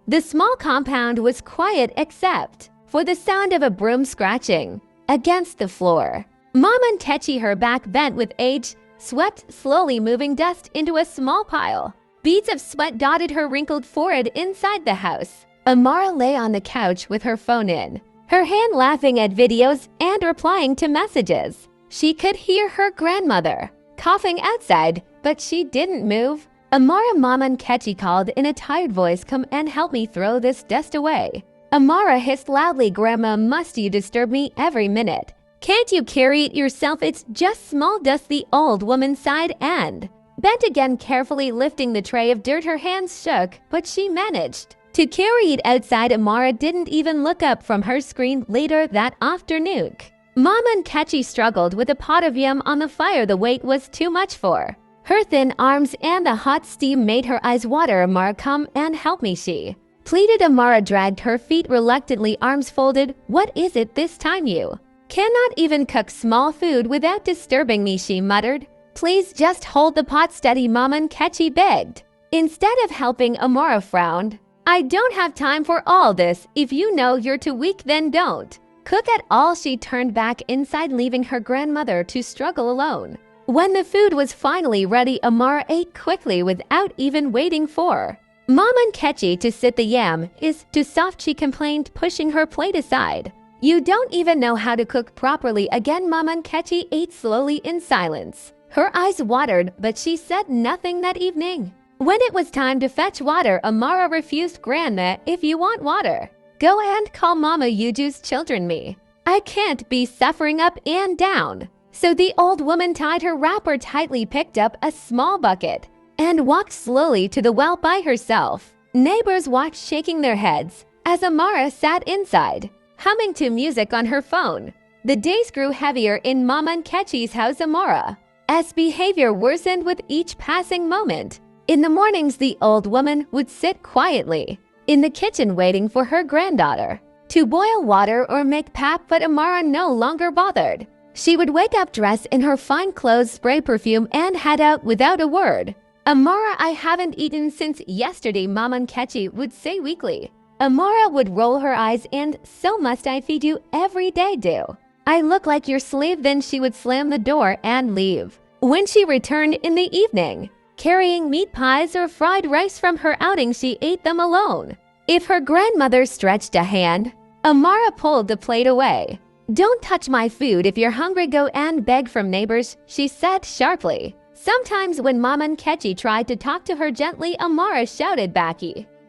The small compound was quiet except for the sound of a broom scratching against the floor. Mama Nkechi, her back bent with age, swept slowly, moving dust into a small pile. Beads of sweat dotted her wrinkled forehead inside the house. Amara lay on the couch with her phone in, her hand laughing at videos and replying to messages. She could hear her grandmother coughing outside, but she didn't move. Amara, Mama Nkechi called in a tired voice, "Come and help me throw this dust away." Amara hissed loudly, "Grandma, must you disturb me every minute? Can't you carry it yourself? It's just small dust." The old woman sighed and bent again, carefully lifting the tray of dirt. Her hands shook, but she managed to carry it outside. Amara didn't even look up from her screen. Later that afternoon, Mama Nkechi struggled with a pot of yam on the fire. The weight was too much for her thin arms, and the hot steam made her eyes water. "Amara, come and help me," she pleaded. Amara dragged her feet reluctantly, arms folded. "What is it this time? You cannot even cook small food without disturbing me," she muttered. "Please just hold the pot steady," Mama Nkechi begged. Instead of helping, Amara frowned. "I don't have time for all this. If you know you're too weak, then don't cook at all." She turned back inside, leaving her grandmother to struggle alone. When the food was finally ready, Amara ate quickly without even waiting for Mama Nkechi to sit. "The yam is too soft," she complained, pushing her plate aside. "You don't even know how to cook properly." Again, Mama Nkechi ate slowly in silence. Her eyes watered, but she said nothing that evening. When it was time to fetch water, Amara refused. "Grandma, if you want water, go and call Mama. You just children me. I can't be suffering up and down." So the old woman tied her wrapper tightly, picked up a small bucket, and walked slowly to the well by herself. Neighbors watched, shaking their heads, as Amara sat inside, humming to music on her phone. The days grew heavier in Mama Nkechi's house. Amara's behavior worsened with each passing moment. In the mornings, the old woman would sit quietly in the kitchen waiting for her granddaughter to boil water or make pap, but Amara no longer bothered. She would wake up, dress in her fine clothes, spray perfume, and head out without a word. "Amara, I haven't eaten since yesterday," Mama Nkechi would say weakly. Amara would roll her eyes. "And so must I feed you every day? Do I look like your slave?" Then she would slam the door and leave. When she returned in the evening, carrying meat pies or fried rice from her outing, she ate them alone. If her grandmother stretched a hand, Amara pulled the plate away. "Don't touch my food. If you're hungry, go and beg from neighbors," she said sharply. Sometimes when Mama Nkechi tried to talk to her gently, Amara shouted back,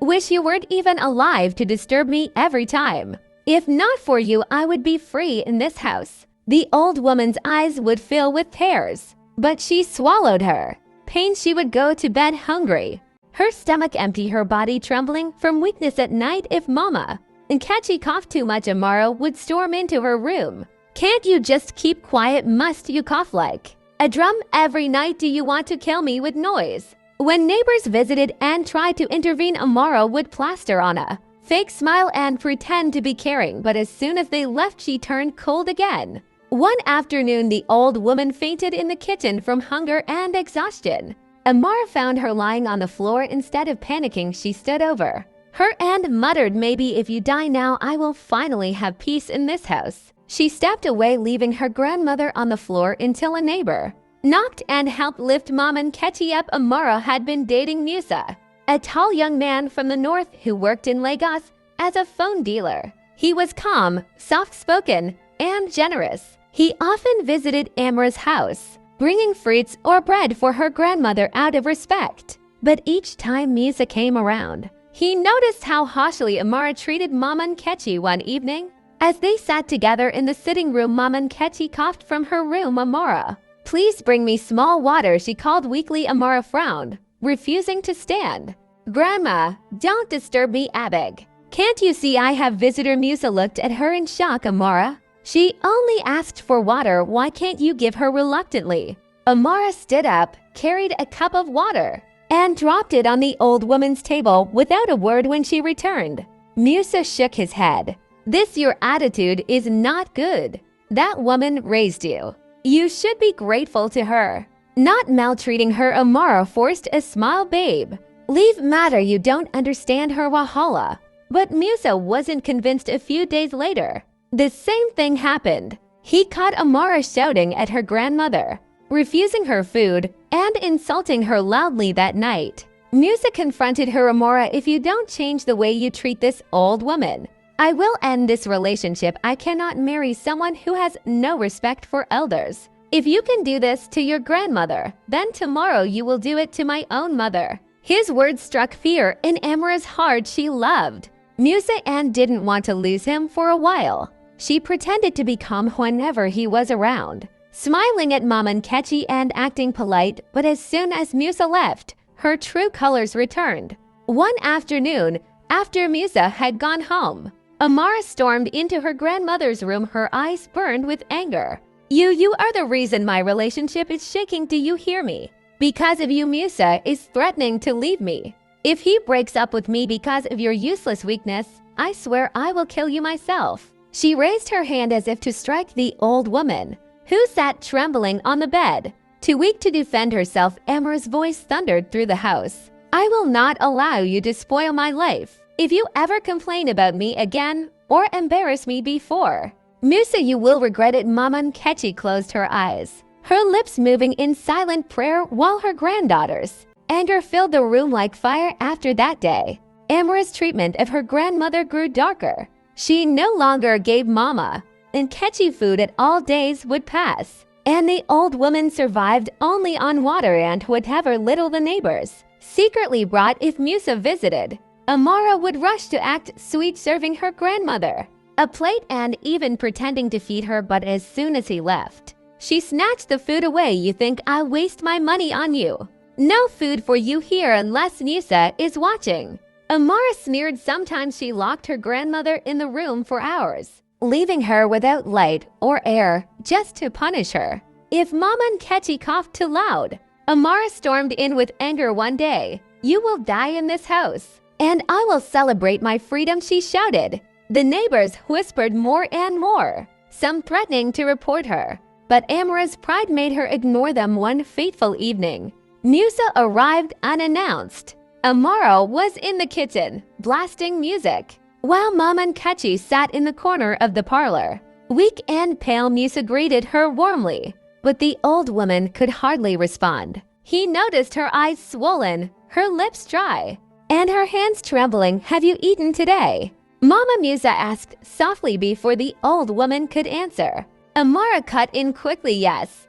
"Wish you weren't even alive to disturb me every time. If not for you, I would be free in this house." The old woman's eyes would fill with tears, but she swallowed her pain. She would go to bed hungry, her stomach empty, her body trembling from weakness. At night, if Mama Nkechi coughed too much, Amara would storm into her room. "Can't you just keep quiet? Must you cough like a drum every night? Do you want to kill me with noise?" When neighbors visited and tried to intervene, Amara would plaster on a fake smile and pretend to be caring, but as soon as they left, she turned cold again. One afternoon, the old woman fainted in the kitchen from hunger and exhaustion. Amara found her lying on the floor. Instead of panicking, she stood over her and muttered, "Maybe if you die now, I will finally have peace in this house." She stepped away, leaving her grandmother on the floor until a neighbor knocked and helped lift Mama Nkechi up. Amara had been dating Musa, a tall young man from the north who worked in Lagos as a phone dealer. He was calm, soft-spoken, and generous. He often visited Amara's house, bringing fruits or bread for her grandmother out of respect. But each time Musa came around, he noticed how harshly Amara treated Mama Nkechi. One evening, as they sat together in the sitting room, Mama Nkechi coughed from her room. "Amara, please bring me small water," she called weakly. Amara frowned, refusing to stand. "Grandma, don't disturb me, abeg. Can't you see I have visitor?" Musa looked at her in shock. "Amara, she only asked for water. Why can't you give her?" Reluctantly, Amara stood up, carried a cup of water, and dropped it on the old woman's table without a word. When she returned, Musa shook his head. "This your attitude is not good. That woman raised you. You should be grateful to her, not maltreating her." Amara forced a smile. "Babe, Leave matter you don't understand her wahala. But Musa wasn't convinced a few days later. The same thing happened. He caught Amara shouting at her grandmother, refusing her food, and insulting her loudly that night. Musa confronted her. Amara, if you don't change the way you treat this old woman, I will end this relationship. I cannot marry someone who has no respect for elders. If you can do this to your grandmother, then tomorrow you will do it to my own mother. His words struck fear in Amara's heart. She loved Musa and didn't want to lose him for a while. She pretended to be calm whenever he was around, smiling at Mama Nkechi and acting polite, but as soon as Musa left, her true colors returned. One afternoon, after Musa had gone home, Amara stormed into her grandmother's room, her eyes burned with anger. You are the reason my relationship is shaking. Do you hear me? Because of you, Musa is threatening to leave me. If he breaks up with me because of your useless weakness, I swear I will kill you myself. She raised her hand as if to strike the old woman, who sat trembling on the bed. Too weak to defend herself, Amara's voice thundered through the house. I will not allow you to spoil my life. If you ever complain about me again or embarrass me before Musa, you will regret it. Mama Nkechi closed her eyes, her lips moving in silent prayer while her granddaughter's anger filled the room like fire. After that day, Amara's treatment of her grandmother grew darker. She no longer gave Mama Nkechi food at all. Days would pass, and the old woman survived only on water and whatever little the neighbors secretly brought. If Musa visited, Amara would rush to act sweet, serving her grandmother a plate and even pretending to feed her. But as soon as he left, she snatched the food away. You think I'll waste my money on you? No food for you here unless Musa is watching. Amara sneered. Sometimes she locked her grandmother in the room for hours, leaving her without light or air just to punish her. If Mama Nkechi coughed too loud, Amara stormed in with anger one day. You will die in this house, and I will celebrate my freedom, she shouted. The neighbors whispered more and more, some threatening to report her. But Amara's pride made her ignore them. One fateful evening, Musa arrived unannounced. Amara was in the kitchen, blasting music, while Mama Nkechi sat in the corner of the parlor. Weak and pale, Musa greeted her warmly, but the old woman could hardly respond. He noticed her eyes swollen, her lips dry, and her hands trembling. Have you eaten today? Mama Musa asked softly before the old woman could answer. Amara cut in quickly. Yes,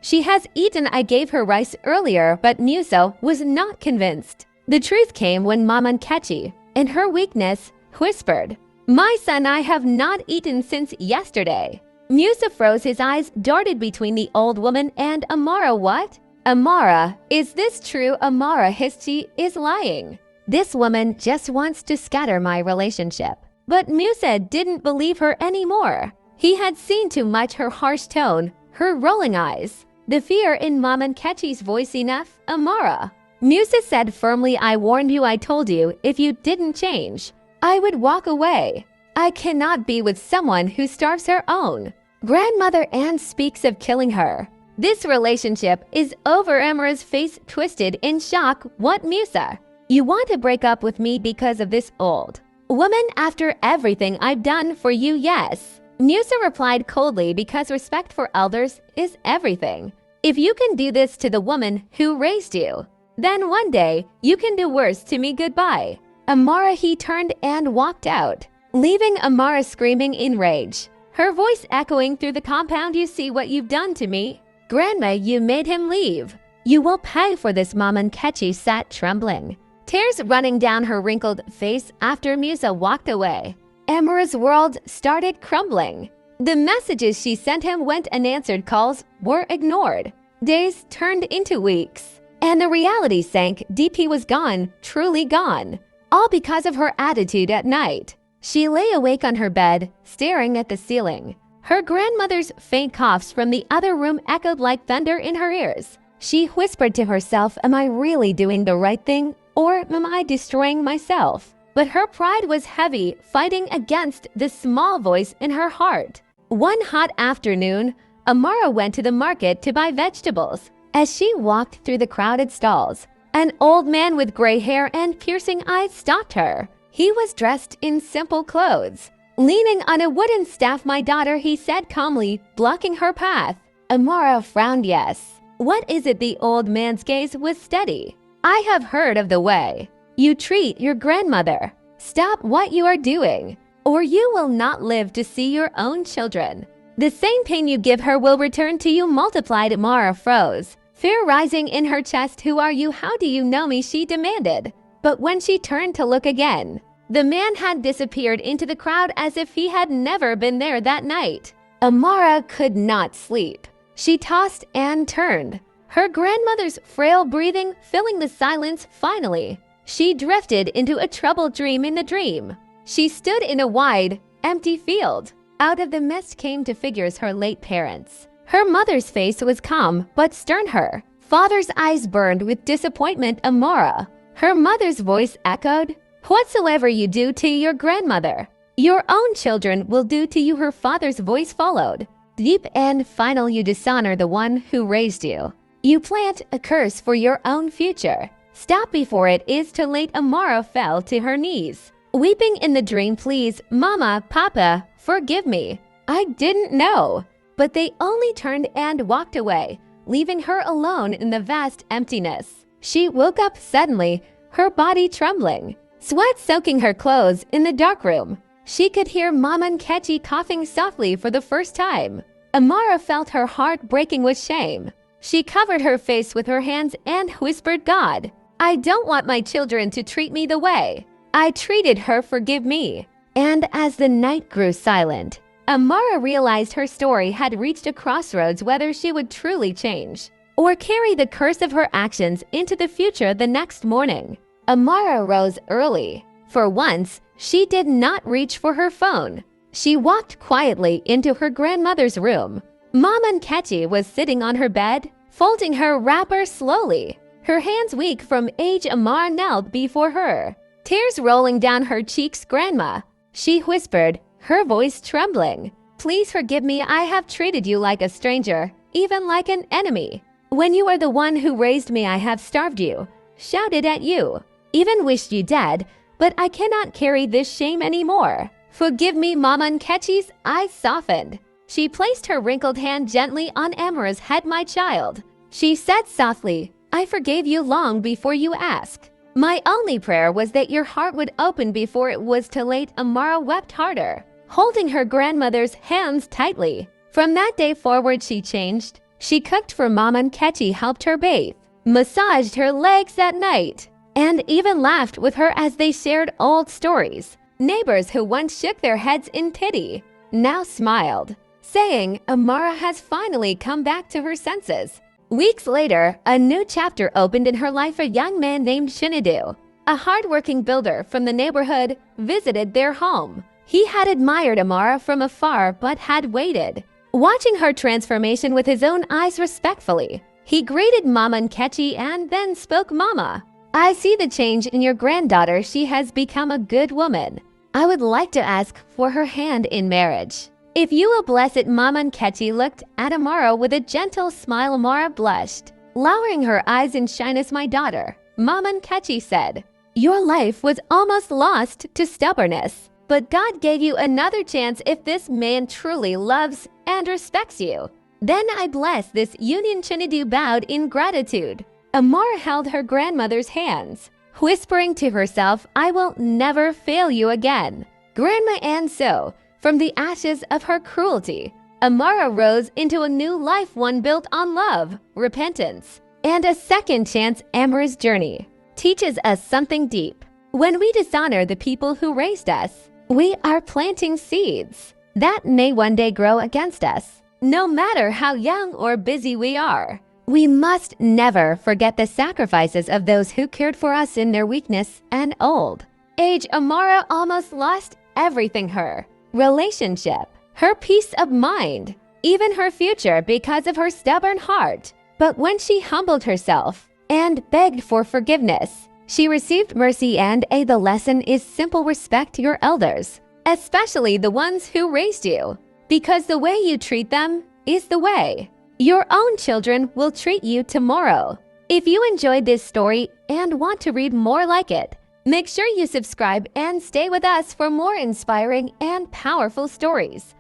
she has eaten. I gave her rice earlier. But Musa was not convinced. The truth came when Mama Nkechi, in her weakness, whispered, my son, I have not eaten since yesterday. Musa froze. His eyes darted between the old woman and Amara. What? Amara, is this true? Amara hissed. She is lying. This woman just wants to scatter my relationship. But Musa didn't believe her anymore. He had seen too much. Her harsh tone, her rolling eyes, the fear in Mama Nkechi's voice. Enough, Amara. Musa said firmly, I warned you. I told you if you didn't change, I would walk away. I cannot be with someone who starves her own grandmother and speaks of killing her. This relationship is over. Amara's face twisted in shock. What, Musa? You want to break up with me because of this old woman after everything I've done for you? Yes. Musa replied coldly, because respect for elders is everything. If you can do this to the woman who raised you, then one day you can do worse to me. Goodbye. Amara. He turned and walked out, leaving Amara screaming in rage, her voice echoing through the compound. You see what you've done to me? Grandma, you made him leave. You will pay for this. Mama Nkechi sat trembling, tears running down her wrinkled face after Musa walked away. Amara's world started crumbling. The messages she sent him went unanswered, calls were ignored. Days turned into weeks, and the reality sank deep. He was gone, truly gone, all because of her attitude at night. She lay awake on her bed, staring at the ceiling. Her grandmother's faint coughs from the other room echoed like thunder in her ears. She whispered to herself, am I really doing the right thing, or am I destroying myself? But her pride was heavy, fighting against the small voice in her heart. One hot afternoon, Amara went to the market to buy vegetables. As she walked through the crowded stalls, An old man with gray hair and piercing eyes stopped her. He was dressed in simple clothes. Leaning on a wooden staff, "My daughter," he said calmly, blocking her path. Amara frowned yes. What is it? The old man's gaze was steady. "I have heard of the way you treat your grandmother. Stop what you are doing, or you will not live to see your own children. The same pain you give her will return to you multiplied." Amara froze, fear rising in her chest. "Who are you? How do you know me?" she demanded. But when she turned to look again, the man had disappeared into the crowd as if he had never been there that night. Amara could not sleep. She tossed and turned, her grandmother's frail breathing filling the silence. Finally, she drifted into a troubled dream. In the dream, she stood in a wide, empty field. Out of the mist came two figures, her late parents. Her mother's face was calm but stern. Her father's eyes burned with disappointment. Amara. Her mother's voice echoed, "Whatsoever you do to your grandmother, your own children will do to you." Her father's voice followed, deep and final, "You dishonor the one who raised you. You plant a curse for your own future. Stop before it is too late." Amara fell to her knees, weeping in the dream. "Please, Mama, Papa, forgive me. I didn't know." But they only turned and walked away, leaving her alone in the vast emptiness. She woke up suddenly, her body trembling, sweat soaking her clothes. In the dark room, she could hear Mama Nkechi coughing softly for the first time. Amara felt her heart breaking with shame. She covered her face with her hands and whispered, "God, I don't want my children to treat me the way I treated her. Forgive me." And as the night grew silent, Amara realized her story had reached a crossroads, whether she would truly change or carry the curse of her actions into the future. The next morning, Amara rose early. For once, she did not reach for her phone. She walked quietly into her grandmother's room. Mama Nkechi was sitting on her bed, folding her wrapper slowly, her hands weak from age. Amara knelt before her, tears rolling down her cheeks. "Grandma," she whispered, her voice trembling, "please forgive me. I have treated you like a stranger, even like an enemy. When you are the one who raised me, I have starved you, shouted at you, even wished you dead, but I cannot carry this shame anymore. Forgive me." Mama Nkechi's eyes softened. She placed her wrinkled hand gently on Amara's head. "My child," she said softly, "I forgave you long before you asked. My only prayer was that your heart would open before it was too late." Amara wept harder, holding her grandmother's hands tightly. From that day forward, she changed. She cooked for Mama Nkechi, helped her bathe, massaged her legs at night, and even laughed with her as they shared old stories. Neighbors who once shook their heads in pity now smiled, saying Amara has finally come back to her senses. Weeks later, a new chapter opened in her life. A young man named Shinidu, a hardworking builder from the neighborhood, visited their home. He had admired Amara from afar but had waited, watching her transformation with his own eyes respectfully. He greeted Mama Nkechi and then spoke. "Mama, I see the change in your granddaughter. She has become a good woman. I would like to ask for her hand in marriage, if you will bless it." Mama Nkechi looked at Amara with a gentle smile. Amara blushed, lowering her eyes in shyness. "My daughter," Mama Nkechi said, "your life was almost lost to stubbornness, but God gave you another chance. If this man truly loves and respects you, then I bless this union." Shinidu bowed in gratitude. Amara held her grandmother's hands, whispering to herself, "I will never fail you again, Grandma." And so, from the ashes of her cruelty, Amara rose into a new life, one built on love, repentance, and a second chance. Amara's journey teaches us something deep. When we dishonor the people who raised us, we are planting seeds that may one day grow against us. No matter how young or busy we are, we must never forget the sacrifices of those who cared for us in their weakness and old age. Amara almost lost everything: her relationship, her peace of mind, even her future, because of her stubborn heart. But when she humbled herself and begged for forgiveness, she received mercy and aid. The lesson is simple: respect your elders, especially the ones who raised you, because the way you treat them is the way your own children will treat you tomorrow. If you enjoyed this story and want to read more like it, make sure you subscribe and stay with us for more inspiring and powerful stories.